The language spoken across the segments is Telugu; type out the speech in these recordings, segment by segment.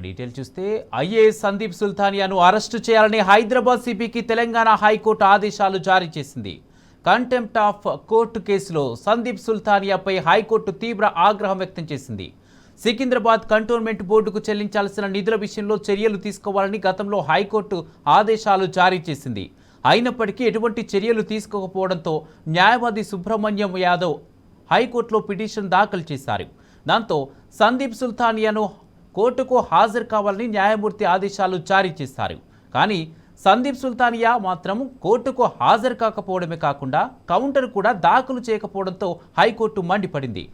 డీటెయిల్ చూస్తే ఐఏఎస్ సందీప్ సుల్తానియాను అరెస్టు చేయాలని హైదరాబాద్ సిపికి తెలంగాణ హైకోర్టు ఆదేశాలు జారీ చేసింది. కంటెంప్ట్ ఆఫ్ కోర్టు కేసులో సందీప్ సుల్తానియాపై హైకోర్టు తీవ్ర ఆగ్రహం వ్యక్తం చేసింది. సికింద్రాబాద్ కంటోన్మెంట్ బోర్డుకు చెల్లించాల్సిన నిధుల విషయంలో చర్యలు తీసుకోవాలని గతంలో హైకోర్టు ఆదేశాలు జారీ చేసింది. అయినప్పటికీ ఎటువంటి చర్యలు తీసుకోకపోవడంతో న్యాయవాది సుబ్రహ్మణ్యం యాదవ్ హైకోర్టులో పిటిషన్ దాఖలు చేశారు. దాంతో సందీప్ సుల్తానియాను కోర్టుకు హాజరు కావాలని న్యాయమూర్తి ఆదేశాలు జారీ చేశారు. కానీ సందీప్ సుల్తానియా మాత్రం కోర్టుకు హాజరు కాకపోవడమే కాకుండా కౌంటర్ కూడా దాఖలు చేయకపోవడంతో హైకోర్టు మండిపడింది.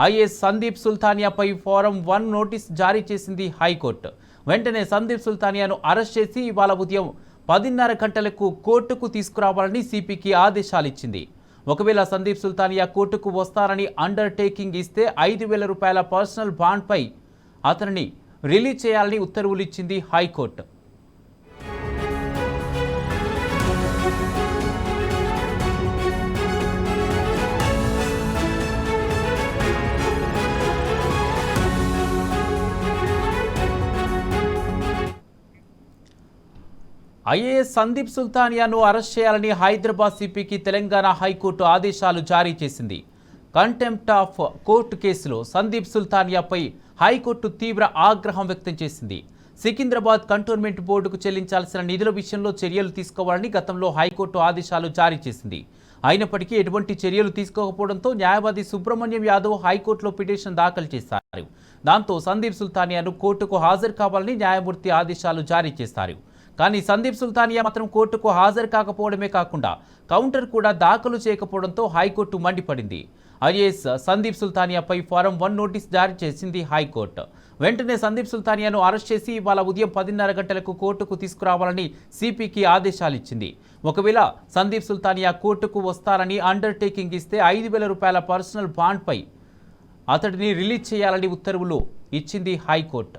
ఐఏఎస్ సందీప్ సుల్తానియాపై ఫారం 1 నోటీస్ జారీ చేసింది హైకోర్టు. వెంటనే సందీప్ సుల్తానియాను అరెస్ట్ చేసి ఇవాళ ఉదయం 10:30 గంటలకు కోర్టుకు తీసుకురావాలని సిపికి ఆదేశాలు ఇచ్చింది. ఒకవేళ సందీప్ సుల్తానియా కోర్టుకు వస్తారని అండర్టేకింగ్ ఇస్తే 5,000 రూపాయల పర్సనల్ బాండ్పై అతనిని రిలీజ్ చేయాలని ఉత్తర్వులు ఇచ్చింది హైకోర్టు. ఐఏఎస్ సందీప్ సుల్తానియాను అరెస్ట్ చేయాలని హైదరాబాద్ సిపికి తెలంగాణ హైకోర్టు ఆదేశాలు జారీ చేసింది. కంటెంప్ట్ ఆఫ్ కోర్టు కేసులో సందీప్ సుల్తానియాపై హైకోర్టు తీవ్ర ఆగ్రహం వ్యక్తం చేసింది. సికింద్రాబాద్ కంటోన్మెంట్ బోర్డుకు చెల్లించాల్సిన నిధుల విషయంలో చర్యలు తీసుకోవాలని గతంలో హైకోర్టు ఆదేశాలు జారీ చేసింది. అయినప్పటికీ ఎటువంటి చర్యలు తీసుకోకపోవడంతో న్యాయవాది సుబ్రహ్మణ్యం యాదవ్ హైకోర్టులో పిటిషన్ దాఖలు చేశారు. దాంతో సందీప్ సుల్తానియాను కోర్టుకు హాజరు కావాలని న్యాయమూర్తి ఆదేశాలు జారీ చేశారు. కానీ సందీప్ సుల్తానియా మాత్రం కోర్టుకు హాజరు కాకపోవడమే కాకుండా కౌంటర్ కూడా దాఖలు చేయకపోవడంతో హైకోర్టు మండిపడింది. ఐఏఎస్ సందీప్ సుల్తానియాపై ఫారం 1 నోటీస్ జారీ చేసింది హైకోర్టు. వెంటనే సందీప్ సుల్తానియాను అరెస్ట్ చేసి ఇవాళ ఉదయం 10:30 గంటలకు కోర్టుకు తీసుకురావాలని సిపికి ఆదేశాలు ఇచ్చింది. ఒకవేళ సందీప్ సుల్తానియా కోర్టుకు వస్తారని అండర్టేకింగ్ ఇస్తే 5,000 రూపాయల పర్సనల్ బాండ్పై అతడిని రిలీజ్ చేయాలని ఉత్తర్వులు ఇచ్చింది హైకోర్టు.